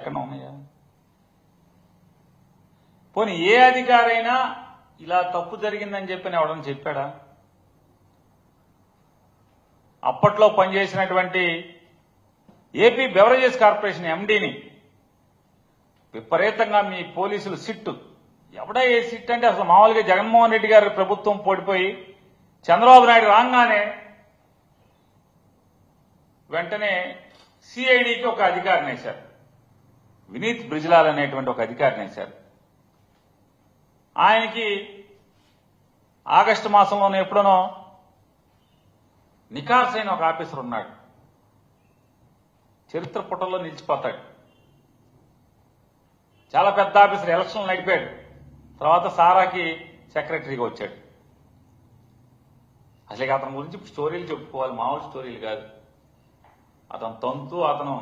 ఎక్కడ ఉన్నాయా? పోనీ ఏ అధికారైనా ఇలా తప్పు జరిగిందని చెప్పని ఎవడని చెప్పాడా? అప్పట్లో పనిచేసినటువంటి ఏపీ బెవరేజెస్ కార్పొరేషన్ ఎండీని విపరీతంగా మీ పోలీసులు సిట్టు, ఎవడా ఏ సిట్ అంటే అసలు మామూలుగా జగన్మోహన్ రెడ్డి గారి ప్రభుత్వం పడిపోయి చంద్రబాబు నాయుడు రాగానే వెంటనే సిఐడికి ఒక అధికారిని వేశారు, వినీత్ బ్రిజ్లాల్ అనేటువంటి ఒక అధికారిని వేశారు. ఆయనకి ఆగస్టు మాసంలోనే ఎప్పుడనో నికార్స్ అయిన ఒక ఆఫీసర్ ఉన్నాడు, చరిత్ర పుటల్లో నిలిచిపోతాడు. చాలా పెద్ద ఆఫీసర్, ఎలక్షన్లు నడిపాడు, తర్వాత సారాకి సెక్రటరీగా వచ్చాడు. అసలు అతని గురించి స్టోరీలు చెప్పుకోవాలి, మామూలు స్టోరీలు కాదు. అతను తంతు, అతను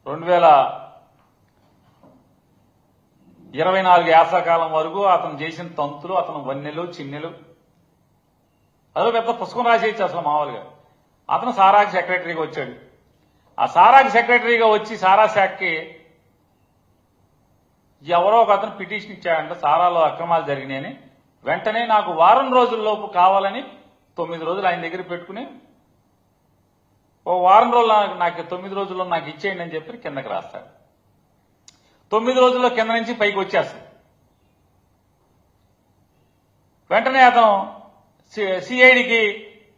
2024 యాసకాలం వరకు అతను చేసిన తంతులు, అతను వన్నెలు చిన్నెలు, అదో పెద్ద పుస్తకం రాసేయచ్చు అసలు మామూలుగా. అతను సారాకి సెక్రటరీగా వచ్చాడు. ఆ సారాకి సెక్రటరీగా వచ్చి సారా శాఖకి ఎవరో ఒక అతను పిటిషన్ ఇచ్చాడంట, సారాలో అక్రమాలు జరిగినాయని. వెంటనే నాకు వారం రోజుల్లోపు కావాలని 9 రోజులు ఆయన దగ్గర పెట్టుకుని, ఓ వారం రోజులు నాకు 9 రోజుల్లో నాకు ఇచ్చేయండి అని చెప్పి కిందకి రాస్తాడు. 9 రోజుల్లో కింద నుంచి పైకి వచ్చేస్తాడు. వెంటనే అతను సిఐడికి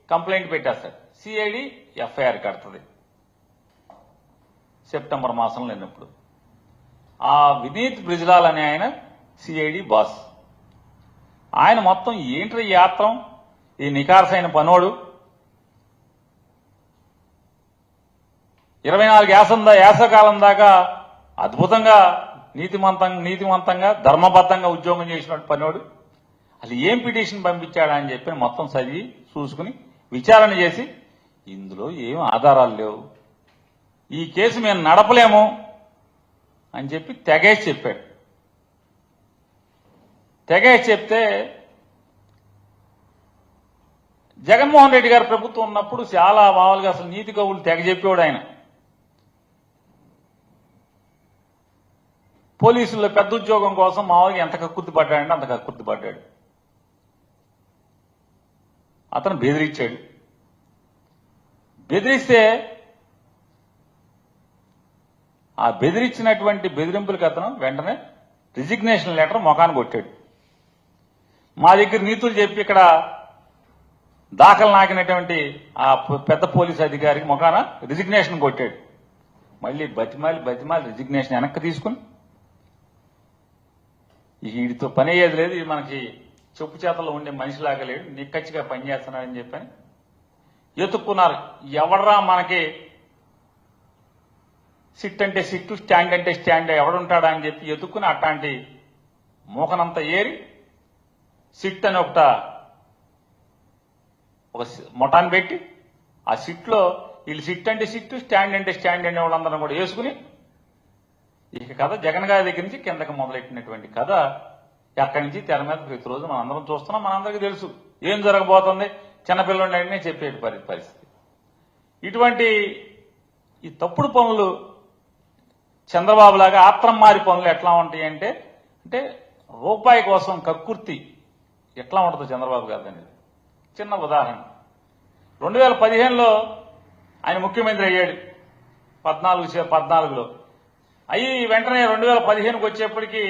కంప్లైంట్ పెట్టేస్తాడు. సిఐడి ఎఫ్ఐఆర్ కడుతుంది సెప్టెంబర్ మాసంలో లేనప్పుడు. ఆ వినీత్ బ్రిజ్లాల్ అనే ఆయన సిఐడి బాస్. ఆయన మొత్తం ఏంట్రీ యాత్రం, ఈ నికార్స్ అయిన పనోడు 24 యాసకాలం దాకా అద్భుతంగా నీతివంతంగా ధర్మబద్ధంగా ఉద్యోగం చేసినట్టు పనోడు అసలు ఏం పిటిషన్ పంపించాడా అని చెప్పి మొత్తం చదివి చూసుకుని విచారణ చేసి, ఇందులో ఏం ఆధారాలు లేవు, ఈ కేసు మేము నడపలేము అని చెప్పి తెగేసి చెప్పాడు. తెగేసి చెప్తే జగన్మోహన్ రెడ్డి గారి ప్రభుత్వం ఉన్నప్పుడు చాలా మామూలుగా అసలు నీతి కవులు తెగ చెప్పేవాడు ఆయన. పోలీసుల్లో పెద్ద ఉద్యోగం కోసం మామూలుగా ఎంత కక్కుర్తి పడ్డాడంటే అంత కక్కుర్తి పడ్డాడు. అతను బెదిరించాడు. బెదిరిస్తే ఆ బెదిరించినటువంటి బెదిరింపులకు అతను వెంటనే రిజిగ్నేషన్ లెటర్ మొఖాన్ని కొట్టాడు. మా దగ్గర నీతులు చెప్పి ఇక్కడ దాఖలు నాకినటువంటి ఆ పెద్ద పోలీస్ అధికారికి మొఖాన రిజిగ్నేషన్ కొట్టాడు. మళ్ళీ బతిమాలి రిజిగ్నేషన్ వెనక్కి తీసుకుని, వీడితో పని అయ్యేది లేదు, ఇది మనకి చెప్పు చేతల్లో ఉండే మనిషిలాగా లేడు, నిక్కచ్చిగా పనిచేస్తున్నాడని చెప్పని ఎత్తుక్కున్నారు. ఎవడరా మనకి సిట్ అంటే సిట్టు, స్టాండ్ అంటే స్టాండ్ ఎవడుంటాడా అని చెప్పి ఎత్తుక్కుని అట్లాంటి మూకనంతా ఏరి సిట్ అని ఒక మొటాన్ని పెట్టి ఆ సిట్లో వీళ్ళు సిట్ అంటే సిట్టు, స్టాండ్ అంటే స్టాండ్ అనే వాళ్ళందరం కూడా వేసుకుని ఇక కథ జగన్ గారి దగ్గర నుంచి కిందకి మొదలెట్టినటువంటి కథ అక్కడి నుంచి తెర మీద ప్రతిరోజు మనందరం చూస్తున్నాం. మనందరికీ తెలుసు ఏం జరగబోతుంది, చిన్నపిల్లడినే చెప్పే పరిస్థితి. ఇటువంటి ఈ తప్పుడు పనులు చంద్రబాబు లాగా ఆత్రంమారి పనులు ఎట్లా ఉంటాయి అంటే రూపాయి కోసం కక్కుర్తి ఎట్లా ఉంటుందో చంద్రబాబు గారు అనేది చిన్న ఉదాహరణ. 2015లో ఆయన ముఖ్యమంత్రి అయ్యాడు, 14లో అయ్యి వెంటనే 2015కి వచ్చేప్పటికీ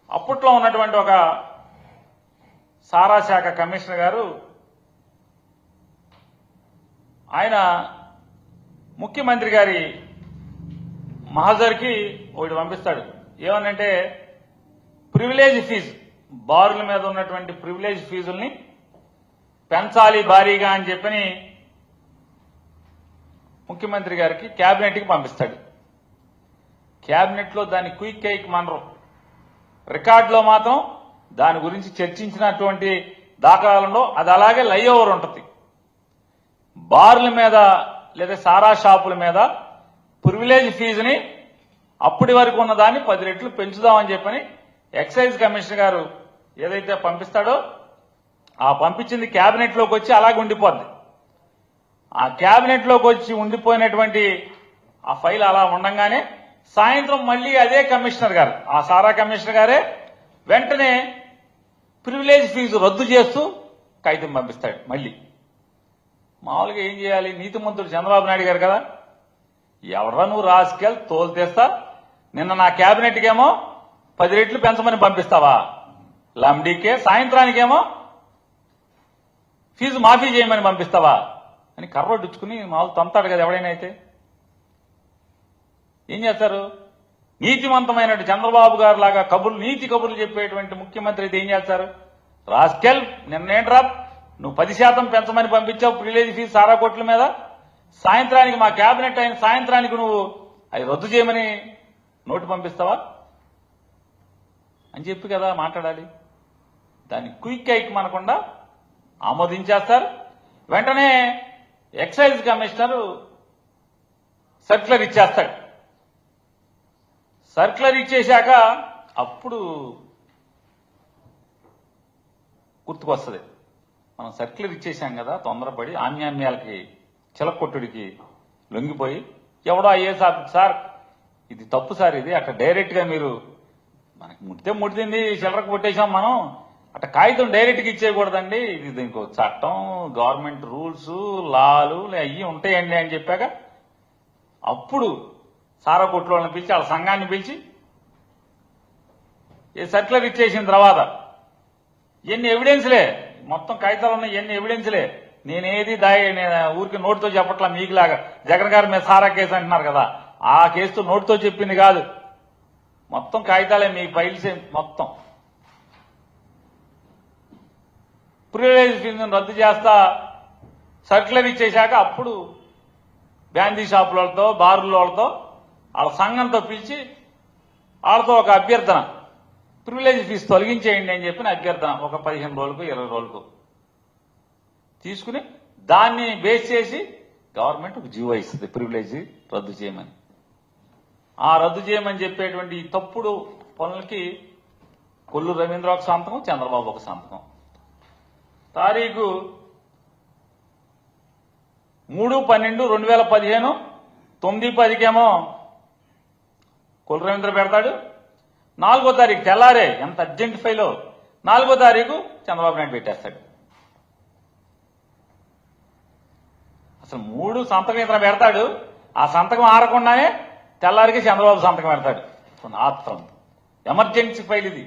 అప్పట్లో ఉన్నటువంటి ఒక సారా శాఖ కమిషనర్ గారు ఆయన ముఖ్యమంత్రి గారి మహజర్కి ఒకటి పంపిస్తాడు. ఏమనంటే ప్రివిలేజ్ ఫీజు, బారుల మీద ఉన్నటువంటి ప్రివిలేజ్ ఫీజుల్ని పెంచాలి భారీగా అని చెప్పని ముఖ్యమంత్రి గారికి క్యాబినెట్కి పంపిస్తాడు. క్యాబినెట్ లో దాన్ని క్విక్ కేక్ మనరు, రికార్డులో మాత్రం దాని గురించి చర్చించినటువంటి దాఖలాలలో అది అలాగే లై ఓవర్ ఉంటుంది. బార్ల మీద లేదా సారా షాపుల మీద ప్రివిలేజ్ ఫీజుని అప్పటి వరకు ఉన్న దాన్ని 10 రెట్లు పెంచుదామని చెప్పని ఎక్సైజ్ కమిషనర్ గారు ఏదైతే పంపిస్తాడో ఆ పంపించింది క్యాబినెట్ లోకి వచ్చి అలాగే ఉండిపోద్ది. ఆ క్యాబినెట్ లోకి వచ్చి ఉండిపోయినటువంటి ఆ ఫైల్ అలా ఉండంగానే సాయంత్రం మళ్ళీ అదే కమిషనర్ గారు, ఆ సారా కమిషనర్ గారే వెంటనే ప్రివిలేజ్ ఫీజు రద్దు చేస్తూ కాగితం పంపిస్తాడు. మళ్ళీ మామూలుగా ఏం చేయాలి, నీతిమంతుడు చంద్రబాబు నాయుడు గారు కదా, ఎవరా నువ్వు రాసుకెళ్ళి తోలు తెస్తా, నిన్న నా క్యాబినెట్కేమో 10 రెట్లు పెంచమని పంపిస్తావా లండీకే, సాయంత్రానికేమో ఫీజు మాఫీ చేయమని పంపిస్తావా అని కర్రొడ్డుచుకుని మామూలు తంతాడు కదా ఎవడైనా. అయితే ఏం చేస్తారు, నీతివంతమైన చంద్రబాబు గారు లాగా నీతి కబుర్లు చెప్పేటువంటి ముఖ్యమంత్రి అయితే ఏం చేస్తారు, రాస్కెల్ నిన్నేంట్రా నువ్వు 10% పెంచమని పంపించావు ప్రివిలేజ్ ఫీజు సారా కోట్ల మీద, సాయంత్రానికి మా క్యాబినెట్ అయిన సాయంత్రానికి నువ్వు అది రద్దు చేయమని నోటు పంపిస్తావా అని చెప్పి కదా మాట్లాడాలి. దాన్ని క్విక్ హైక్ మనకుండా ఆమోదించేస్తారు. వెంటనే ఎక్సైజ్ కమిషనర్ సర్క్యులర్ ఇచ్చేస్తాడు. సర్క్యులర్ ఇచ్చేశాక అప్పుడు గుర్తుకొస్తుంది, మనం సర్క్యులర్ ఇచ్చేశాం కదా తొందరపడి ఆమ్యామ్యాలకి చిలకొట్టుడికి లొంగిపోయి ఎవడో ఐఏఎస్ ఆఫీసర్ సార్ ఇది తప్పు సార్, ఇది అట్లా డైరెక్ట్ గా మీరు మనకి ముట్టింది చిల్లరకు కొట్టేశాం మనం, అట్లా కాగితం డైరెక్ట్ గా ఇచ్చేయకూడదండి, ఇది దీనికి చట్టం గవర్నమెంట్ రూల్స్ లాలు అవి ఉంటాయండి అని చెప్పాక అప్పుడు సారా కొట్లు వాళ్ళని పిలిచి వాళ్ళ సంఘాన్ని పిలిచి సర్క్యులర్ ఇచ్చేసిన తర్వాత ఎన్ని ఎవిడెన్స్లే మొత్తం కాగితాలు ఉన్నాయి, ఎన్ని ఎవిడెన్స్లే, నేనేది ఊరికి నోటితో చెప్పట్లా మీకులాగా జగన్ గారి మీద సారా కేసు అంటున్నారు కదా, ఆ కేసుతో నోటితో చెప్పింది కాదు, మొత్తం కాగితాలే మీ ఫైల్స్ మొత్తం. ప్రివిలేజ్ ఫీజును రద్దు చేస్తా సర్క్యులర్ ఇచ్చేశాక అప్పుడు బ్యాందీ షాపులతో బారులతో వాళ్ళ సంఘంతో పిలిచి వాళ్ళతో ఒక అభ్యర్థన, ప్రివిలేజ్ ఫీజు తొలగించేయండి అని చెప్పిన అభ్యర్థన ఒక 15 రోజులకు 20 రోజులకు తీసుకుని దాన్ని బేస్ చేసి గవర్నమెంట్ ఒక జీవో ఇస్తుంది ప్రివిలేజ్ రద్దు చేయమని. ఆ రద్దు చేయమని చెప్పేటువంటి ఈ తప్పుడు పనులకి కొల్లు రవీంద్ర ఒక సంతకం, చంద్రబాబు ఒక సంతకం. తారీఖు 3/12/2015 9/10కేమో కొల్లు రవీంద్ర పెడతాడు. 4వ తారీఖు తెల్లారే, ఎంత అర్జెంట్ ఫైలో 4వ తారీఖు చంద్రబాబు నాయుడు పెట్టేస్తాడు. అసలు 3 సంతకం ఇతను పెడతాడు, ఆ సంతకం ఆరకుండానే తెల్లారికి చంద్రబాబు సంతకం పెడతాడు. ఆత్రం ఎమర్జెన్సీ ఫైల్ ఇది,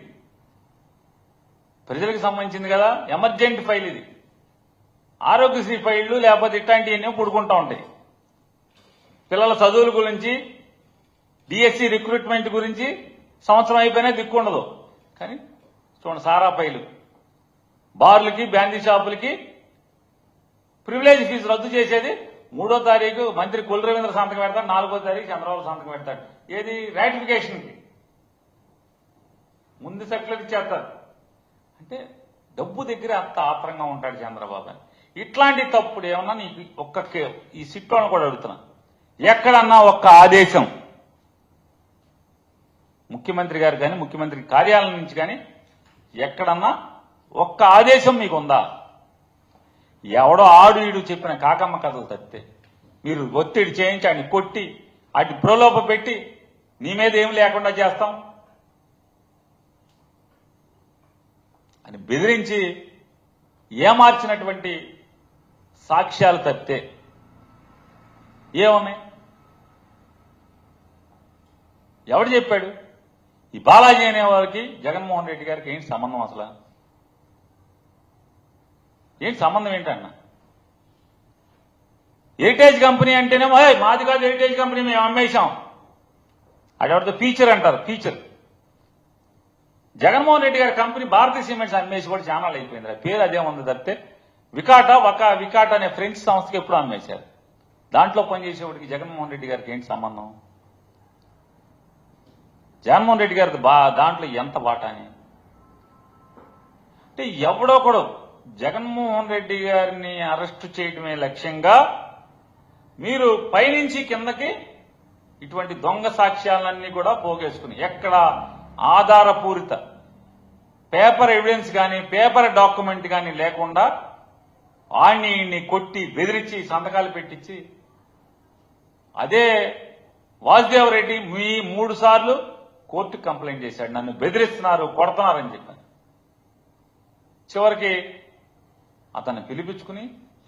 ప్రజలకు సంబంధించింది కదా, ఎమర్జెంట్ ఫైల్ ఇది. ఆరోగ్యశ్రీ ఫైళ్లు లేకపోతే ఇట్లాంటివన్నీ పుడుకుంటూ ఉంటాయి. పిల్లల చదువుల గురించి, డిఎస్సి రిక్రూట్మెంట్ గురించి సంవత్సరం అయిపోయినా దిక్కుండదు. కానీ చూడండి సారా ఫైలు, బార్లకి బ్యాందీ షాపులకి ప్రివిలేజ్ ఫీజు రద్దు చేసేది 3వ తారీఖు మంత్రి కొల్లు రవీంద్ర సంతకం పెడతాడు, 4వ తారీఖు చంద్రబాబు సంతకం పెడతాడు. ఏది రాటిఫికేషన్కి ముందు సర్క్యులర్ ఇచ్చేస్తారు. అంటే డబ్బు దగ్గర అంత ఆత్రంగా ఉంటాడు చంద్రబాబు అని. ఇట్లాంటి తప్పుడు ఏమన్నా నీకు ఈ సిట్లోని కూడా అడుగుతున్నా, ఎక్కడన్నా ఒక్క ఆదేశం ముఖ్యమంత్రి గారు కానీ ముఖ్యమంత్రి కార్యాలయం నుంచి కానీ ఎక్కడన్నా ఒక్క ఆదేశం మీకుందా? ఎవడో ఆడు ఈడు చెప్పిన కాకమ్మ కథలు తప్పితే మీరు ఒత్తిడి చేయించి ఆయన కొట్టి అటు ప్రలోభ పెట్టి నీ మీద ఏం లేకుండా చేస్తాం అని బెదిరించి ఏమార్చినటువంటి సాక్ష్యాలు తప్పితే ఏమున్నాయి? ఎవడు చెప్పాడు? ఈ బాలాజీ అనే వారికి జగన్మోహన్ రెడ్డి గారికి ఏంటి సంబంధం? అసలు ఏంటి సంబంధం ఏంటన్న? హెరిటేజ్ కంపెనీ అంటేనేమో మాది కాదు హెరిటేజ్ కంపెనీ, మేము అమ్మేశాం. అదెవరితో ఫీచర్ అంటారు, ఫీచర్. జగన్మోహన్ రెడ్డి గారి కంపెనీ భారతీయ సిమెంట్స్ అమ్మేసి కూడా ఛానల్ అయిపోయింది, పేరు అదే ఉంది తప్పితే వికాట్ అనే ఫ్రెంచ్ సంస్థకి ఎప్పుడు అమ్మేశారు. దాంట్లో పనిచేసేవాడికి జగన్మోహన్ రెడ్డి గారికి ఏంటి సంబంధం? జగన్మోహన్ రెడ్డి గారి దాంట్లో ఎంత వాటాని అంటే ఎవడో కూడా జగన్మోహన్ రెడ్డి గారిని అరెస్టు చేయడమే లక్ష్యంగా మీరు పైనుంచి కిందకి ఇటువంటి దొంగ సాక్ష్యాలన్నీ కూడా పోగేసుకుని ఎక్కడ ఆధారపూరిత పేపర్ ఎవిడెన్స్ కానీ పేపర్ డాక్యుమెంట్ కానీ లేకుండా ఆడిని కొట్టి బెదిరించి సంతకాలు పెట్టించి అదే వాసుదేవరెడ్డి మీ 3 సార్లు కోర్టుకు కంప్లైంట్ చేశాడు, నన్ను బెదిరిస్తున్నారు, కొడుతున్నారని చెప్పాను. చివరికి అతన్ని పిలిపించుకుని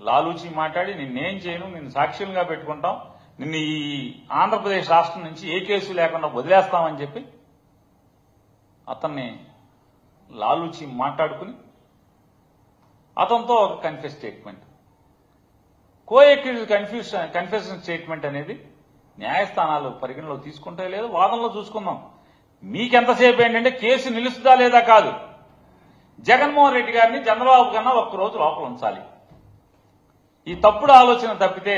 లాలూచి మాట్లాడి నిన్నేం చేయను, నిన్ను సాక్షులుగా పెట్టుకుంటాం, నిన్ను ఈ ఆంధ్రప్రదేశ్ రాష్ట్రం నుంచి ఏ కేసు లేకుండా వదిలేస్తామని చెప్పి అతన్ని లాలూచి మాట్లాడుకుని అతనితో ఒక కన్ఫెస్ స్టేట్మెంట్, కన్ఫెషన్ స్టేట్మెంట్ అనేది న్యాయస్థానాలు పరిగణలో తీసుకుంటే లేదు, వాదనలో చూసుకుందాం. మీకెంతసేపు ఏంటంటే కేసు నిలుస్తుందా లేదా కాదు, జగన్మోహన్ రెడ్డి గారిని చంద్రబాబు కన్నా ఒక్కరోజు లోపల ఉంచాలి. ఈ తప్పుడు ఆలోచన తప్పితే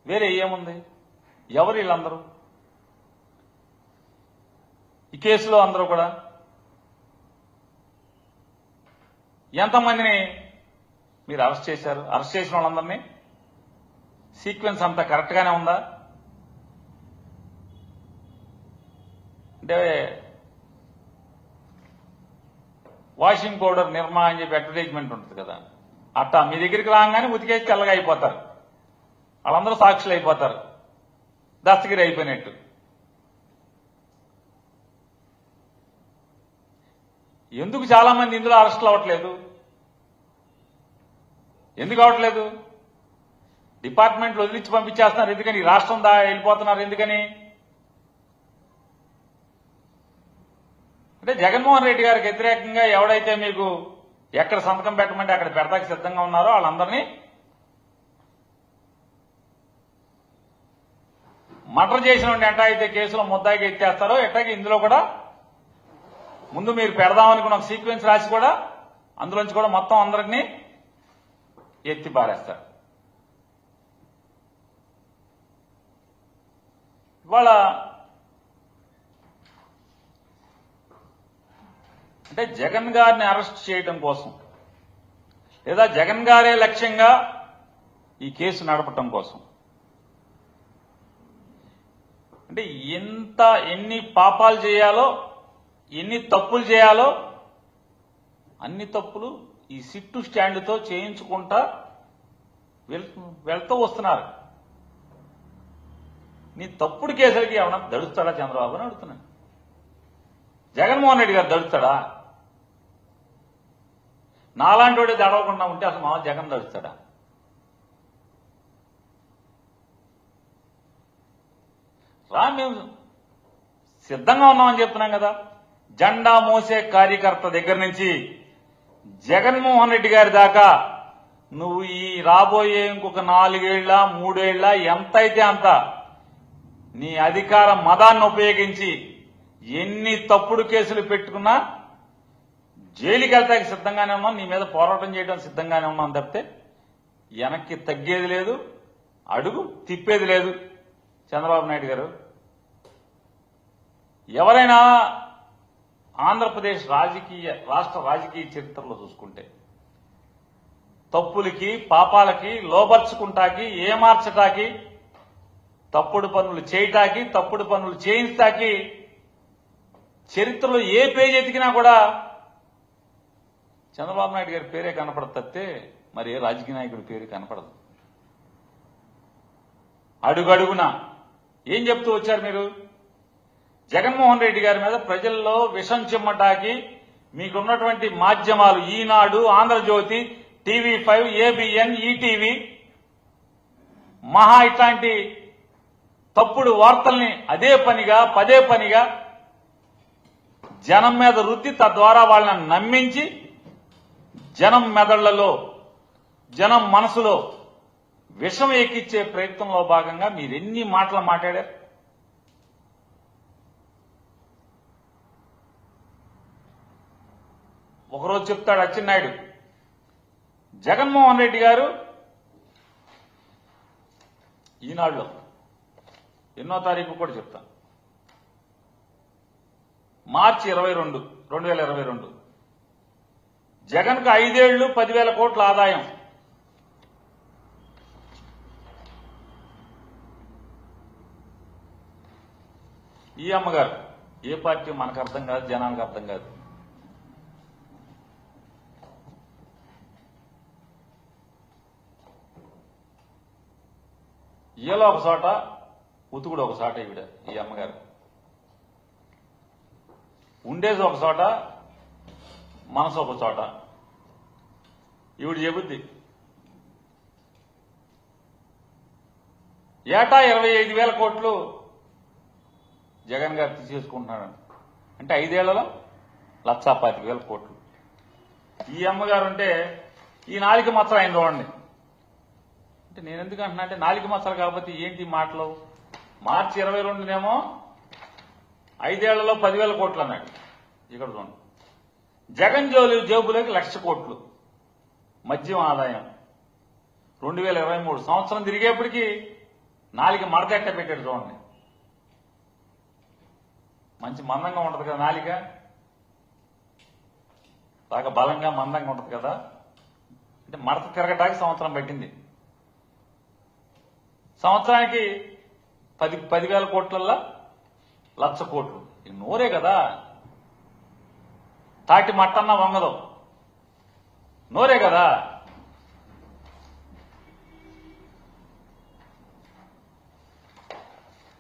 వేరే ఏముంది? ఎవరు వీళ్ళందరూ? ఈ కేసులో అందరూ కూడా ఎంతమందిని మీరు అరెస్ట్ చేశారు? అరెస్ట్ చేసిన వాళ్ళందరినీ సీక్వెన్స్ అంతా కరెక్ట్ గానే ఉందా? అంటే వాషింగ్ పౌడర్ నిర్మా అని చెప్పి అడ్వర్టైజ్మెంట్ ఉంటుంది కదా, అట్టా మీ దగ్గరికి రాగానే ఉతికేసి తెల్లగా అయిపోతారు, వాళ్ళందరూ సాక్షులు అయిపోతారు, దస్తగిరి అయిపోయినట్టు. ఎందుకు చాలా మంది ఇందులో అరెస్టులు అవ్వట్లేదు? ఎందుకు అవ్వట్లేదు? డిపార్ట్మెంట్లు వదిలించి పంపించేస్తున్నారు ఎందుకని? ఈ రాష్ట్రం వెళ్ళిపోతున్నారు ఎందుకని? అంటే జగన్మోహన్ రెడ్డి గారికి వ్యతిరేకంగా ఎవడైతే మీకు ఎక్కడ సంతకం పెట్టమంటే అక్కడ పెడతాకి సిద్ధంగా ఉన్నారో వాళ్ళందరినీ మర్డర్ చేసిన ఎట్టా అయితే కేసులో ముద్దాయికి ఎత్తేస్తారో ఎట్టాకి ఇందులో కూడా ముందు మీరు పెడదామనుకున్న ఒక సీక్వెన్స్ రాసి కూడా అందులోంచి కూడా మొత్తం అందరినీ ఎత్తి పారేస్తారు. ఇవాళ అంటే జగన్ గారిని అరెస్ట్ చేయడం కోసం లేదా జగన్ గారే లక్ష్యంగా ఈ కేసు నడపటం కోసం అంటే ఎన్ని పాపాలు చేయాలో, ఎన్ని తప్పులు చేయాలో అన్ని తప్పులు ఈ సిట్టు స్టాండ్తో చేయించుకుంటా వెళ్తూ వస్తున్నారు. నీ తప్పుడు కేసులకి ఏమన్నా దడుస్తాడా చంద్రబాబు అని అడుగుతున్నాను. జగన్మోహన్ రెడ్డి గారు దడుస్తాడా? నాలాంటి వాడే దడవకుండా ఉంటే అసలు మా జగన్ దడుస్తాడా? మేము సిద్ధంగా ఉన్నామని చెప్తున్నాం కదా. జెండా మోసే కార్యకర్త దగ్గర నుంచి జగన్మోహన్ రెడ్డి గారి దాకా నువ్వు ఈ రాబోయే ఇంకొక 4 ఏళ్ల 3 ఏళ్ల ఎంతైతే అంత నీ అధికార మదాన్ని ఉపయోగించి ఎన్ని తప్పుడు కేసులు పెట్టుకున్నా జైలుకి వెళ్తాకి సిద్ధంగానే ఉన్నాం, నీ మీద పోరాటం చేయడం సిద్ధంగానే ఉన్నాం తప్పితే వెనక్కి తగ్గేది లేదు, అడుగు తిప్పేది లేదు. చంద్రబాబు నాయుడు గారు ఎవరైనా ఆంధ్రప్రదేశ్ రాష్ట్ర రాజకీయ చరిత్రలో చూసుకుంటే తప్పులకి పాపాలకి లోబర్చుకుంటాకి ఏమార్చటాకి తప్పుడు పనులు చేయటాకి తప్పుడు పనులు చేయించటాకి చరిత్రలో ఏ పేజీ ఎతికినా కూడా చంద్రబాబు నాయుడు గారి పేరే కనపడతే మరి ఏ రాజకీయ నాయకుడి పేరు కనపడదు. అడుగడుగునా ఏం చెప్తూ వచ్చారు మీరు? జగన్మోహన్ రెడ్డి గారి మీద ప్రజల్లో విషం చిమ్మటాకి మీకున్నటువంటి మాధ్యమాలు ఈనాడు, ఆంధ్రజ్యోతి, TV5, ABN, ఈటీవీ మహా ఇట్లాంటి తప్పుడు వార్తల్ని అదే పనిగా పదే పనిగా జనం మీద రుద్ది తద్వారా వాళ్ళని నమ్మించి జనం మెదళ్లలో జనం మనసులో విషం ఎక్కిచ్చే ప్రయత్నంలో భాగంగా మీరెన్ని మాటలు మాట్లాడారు. ఒకరోజు చెప్తాడు అచ్చెన్నాయుడు, జగన్మోహన్ రెడ్డి గారు ఈనాడులో ఎన్నో తారీఖు కూడా చెప్తాను, మార్చి 22, 2022 జగన్కు 5 ఏళ్లు 10,000 కోట్ల ఆదాయం. ఈ అమ్మగారు ఏ పార్టీ మనకు అర్థం కాదు, జనానికి అర్థం కాదు. ఏలో ఒక చోట ఉతుకుడు ఒక చోట ఈవిడ ఈ అమ్మగారు, ఉండేది ఒక చోట, మనసు ఒక చోట. ఈవిడ చెబుద్ది ఏటా 25,000 కోట్లు జగన్ గారు తీసేసుకుంటున్నాడు. అంటే 5 ఏళ్లలో 1,25,000 కోట్లు. ఈ అమ్మగారు అంటే ఈ నాలిక మచ్చలు ఆయన చూడండి. అంటే నేను ఎందుకు అంటున్నా అంటే నాలిక మచ్చలు కాబట్టి ఏంటి మాటలు. మార్చి 22నేమో 5 ఏళ్లలో 10,000 కోట్లు అన్నాడు. ఇక్కడ చూడండి, జగన్ జేబులోకి 1,00,000 కోట్లు మద్యం ఆదాయం. 2023 సంవత్సరం తిరిగేప్పటికీ నాలిక మడతెట్ట పెట్టాడు చూడండి. మంచి మందంగా ఉంటది కదా నాలిక, బాగా బలంగా మందంగా ఉంటది కదా. అంటే మడత తిరగటానికి సంవత్సరం పట్టింది. సంవత్సరానికి 10,000 కోట్లల్లో 1,00,000 కోట్లు. ఇది నోరే కదా, తాటి మట్టన్నా వంగదు, నోరే కదా.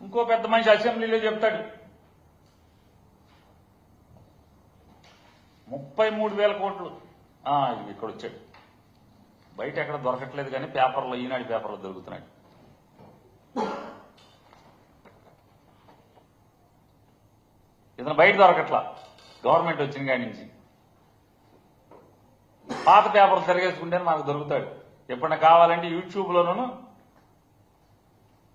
ఇంకో పెద్ద మనిషి అసెంబ్లీలో చెప్తాడు 33,000 కోట్లు. ఇది ఇక్కడ వచ్చాడు, బయట ఎక్కడ దొరకట్లేదు కానీ పేపర్లో, ఈనాడు పేపర్లో దొరుకుతున్నాడు. ఇతను బయట దొరకట్లా, గవర్నమెంట్ వచ్చిన కాడి నుంచి. పాత పేపర్లు తిరగేసుకుంటే మనకు దొరుకుతాడు. ఎప్పుడన్నా కావాలంటే యూట్యూబ్లోనూ,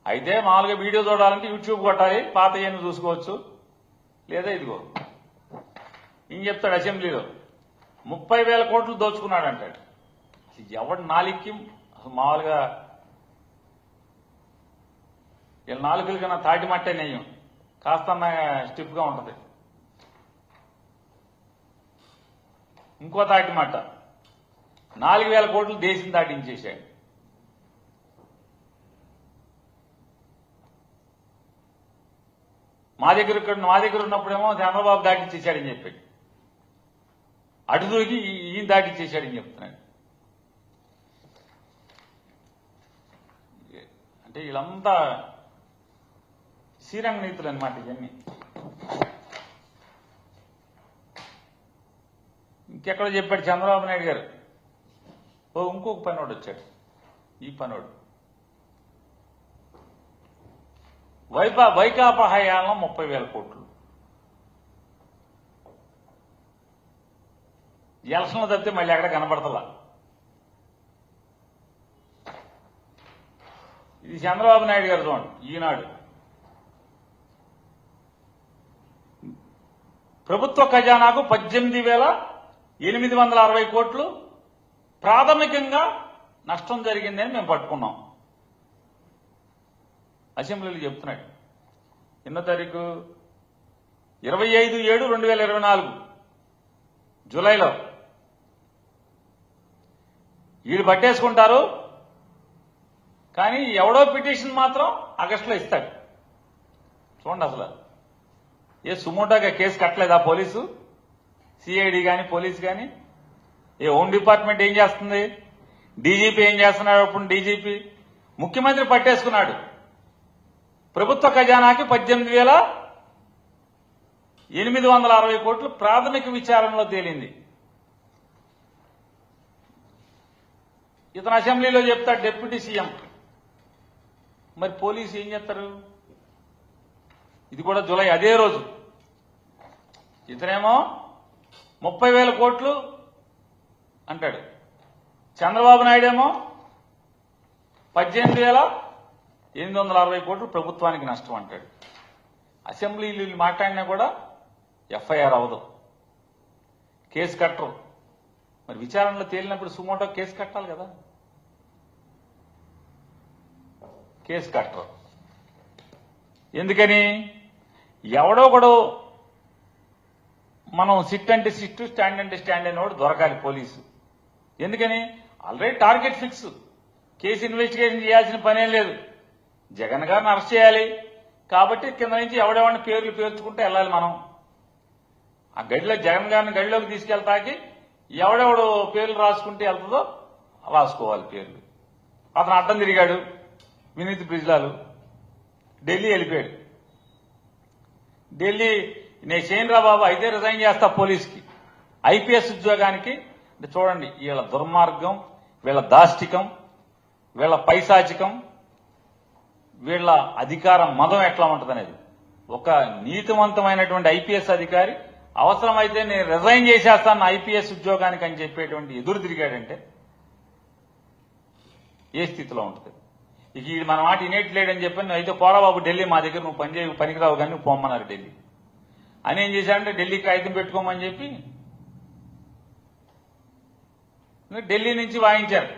అయితే మామూలుగా వీడియో చూడాలంటే యూట్యూబ్ కొట్టాలి, పాత ఏమి చూసుకోవచ్చు. లేదా ఇదిగో ఇంక చెప్తాడు అసెంబ్లీలో 30,000 కోట్లు దోచుకున్నాడు అంటాడు. ఎవడు నాలుగుకి అసలు మామూలుగా వీళ్ళ నాలుగుల కన్నా తాటి మట్టే నెయ్యం కాస్త స్టిఫ్గా ఉంటుంది. ఇంకో తాటి మట్ట 4,000 కోట్లు దేశం దాటించేశాడు. మా దగ్గర ఉన్నప్పుడేమో చంద్రబాబు దాటించేశాడని చెప్పాడు, అటు దూకి ఈయన దాటించేశాడని చెప్తున్నాడు. అంటే వీళ్ళంతా శ్రీరంగ నీతులు అనమాట ఇవన్నీ. ఇంకెక్కడ చెప్పాడు చంద్రబాబు నాయుడు గారు, ఇంకొక పనోడు వచ్చాడు. ఈ పనోడు వైకాపా హయాంలో 30,000 కోట్లు. ఎలక్షన్లు తప్పితే మళ్ళీ ఎక్కడ కనబడతలా. ఇది చంద్రబాబు నాయుడు గారు చూడండి, ఈనాడు ప్రభుత్వ ఖజానాకు 18,860 కోట్లు ప్రాథమికంగా నష్టం జరిగిందని మేము పట్టుకున్నాం. అసెంబ్లీలో చెప్తున్నాడు. ఎన్నో తారీఖు 25/7/2024 జూలైలో. వీళ్ళు పట్టేసుకుంటారు కానీ ఎవడో పిటిషన్ మాత్రం ఆగస్టులో ఇస్తాడు. చూడండి, అసలు ఏ సుమోటోగా కేసు కట్టలేదా పోలీసు, సిఐడి కానీ పోలీసు కానీ. ఏ హోమ్ డిపార్ట్మెంట్ ఏం చేస్తుంది, డీజీపీ ఏం చేస్తున్నాడు. అప్పుడు డీజీపీ ముఖ్యమంత్రి పట్టేసుకున్నాడు. ప్రభుత్వ ఖజానాకి 18,860 కోట్లు ప్రాథమిక విచారణలో తేలింది. ఇతను అసెంబ్లీలో చెప్తాడు డిప్యూటీ సీఎం. మరి పోలీసు ఏం చేస్తారు? ఇది కూడా జూలై అదే రోజు. ఇతనేమో 30,000 కోట్లు అంటాడు, చంద్రబాబు నాయుడు ఏమో 18,860 కోట్లు ప్రభుత్వానికి నష్టం అంటాడు. అసెంబ్లీలు మాట్లాడినా కూడా ఎఫ్ఐఆర్ అవ్వదు, కేసు కట్టరు. మరి విచారణలో తేలినప్పుడు సుమోటో కేసు కట్టాలి కదా, కేసు కట్టరు. ఎందుకని? ఎవడో కూడా మనం సిట్ అంటే సిట్, స్టాండ్ అంటే స్టాండ్ అనేవాడు దొరకాలి పోలీసు. ఎందుకని? Already target fix, case investigation చేయాల్సిన పనేం లేదు. జగన్ గారిని అరెస్ట్ చేయాలి కాబట్టి కింద నుంచి ఎవడెవడిని పేర్లు పేర్చుకుంటే వెళ్ళాలి మనం. ఆ గడిలో జగన్ గారిని గడిలోకి తీసుకెళ్తాకి ఎవడెవడు పేర్లు రాసుకుంటే వెళ్తుందో రాసుకోవాలి పేర్లు. అతను అడ్డం తిరిగాడు, వినీత్ బ్రిజ్లాలు. ఢిల్లీ వెళ్ళిపోయాడు. ఢిల్లీ నేను చేయనురా బాబు, అయితే రిజైన్ చేస్తా పోలీస్కి, ఐపీఎస్ ఉద్యోగానికి. అంటే చూడండి వీళ్ళ దుర్మార్గం, వీళ్ళ దాష్టికం, వీళ్ళ పైశాచికం, వీళ్ళ అధికార మదం ఎట్లా ఉంటుందనేది. ఒక నీతివంతమైనటువంటి ఐపీఎస్ అధికారి అవసరమైతే నేను రిజైన్ చేసేస్తాను ఐపీఎస్ ఉద్యోగానికి అని చెప్పేటువంటి ఎదురు తిరిగాడంటే ఏ స్థితిలో ఉంటుంది? ఇక ఈ మన మాట ఇనేట్లేడని చెప్పి నువ్వు అయితే పోరా బాబు ఢిల్లీ, మా దగ్గర నువ్వు పనికిరావు కానీ నువ్వు పొమ్మన్నారు ఢిల్లీ అని. ఏం చేశాడంటే ఢిల్లీ కాగితం పెట్టుకోమని చెప్పి ఢిల్లీ నుంచి వాయించారు.